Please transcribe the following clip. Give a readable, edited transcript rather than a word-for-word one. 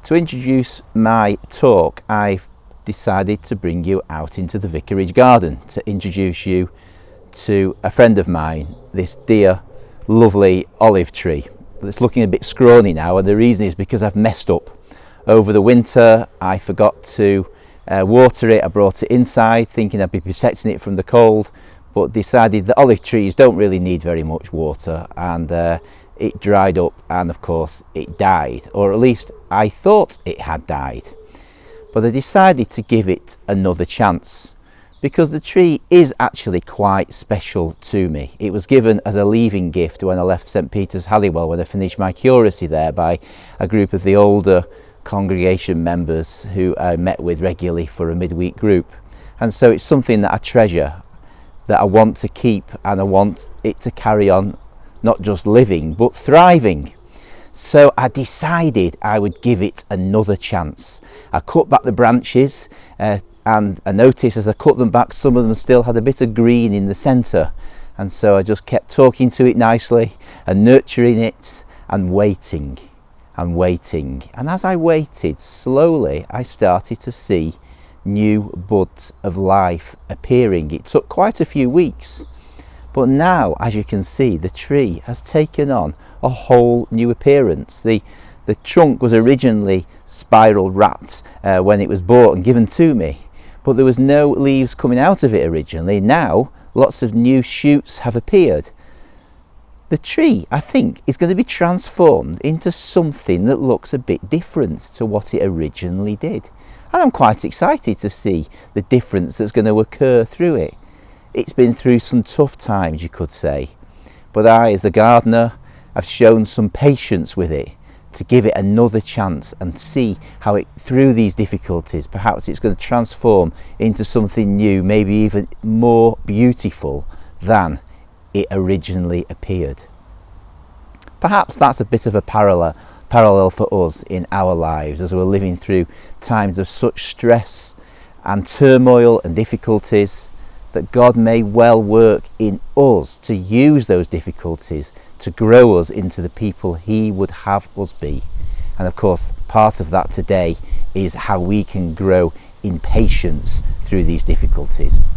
To introduce my talk, I've decided to bring you out into the vicarage garden to introduce you to a friend of mine, this dear, lovely olive tree that's looking a bit scrawny now, and the reason is because I've messed up. Over the winter, I forgot to water it. I brought it inside thinking I'd be protecting it from the cold, but decided that olive trees don't really need very much water, and it dried up, and of course it died, or at least I thought it had died. But I decided to give it another chance because the tree is actually quite special to me. It was given as a leaving gift when I left St Peter's Halliwell, when I finished my curacy there, by a group of the older congregation members who I met with regularly for a midweek group. And so it's something that I treasure, that I want to keep, and I want it to carry on not just living but thriving. So I decided I would give it another chance. I cut back the branches, and I noticed as I cut them back, some of them still had a bit of green in the centre, and so I just kept talking to it nicely and nurturing it and waiting and waiting. And as I waited, slowly I started to see new buds of life appearing. It took quite a few weeks, but now, as you can see, the tree has taken on a whole new appearance. The trunk was originally spiral wrapped when it was bought and given to me, but there was no leaves coming out of it originally. Now lots of new shoots have appeared. The tree, I think, is going to be transformed into something that looks a bit different to what it originally did, and I'm quite excited to see the difference that's going to occur through it. It's been through some tough times, you could say, but I, as the gardener, have shown some patience with it to give it another chance and see how it, through these difficulties, perhaps it's going to transform into something new, maybe even more beautiful than it originally appeared. Perhaps that's a bit of a parallel for us in our lives as we're living through times of such stress and turmoil and difficulties, that God may well work in us to use those difficulties to grow us into the people He would have us be. And of course, part of that today is how we can grow in patience through these difficulties.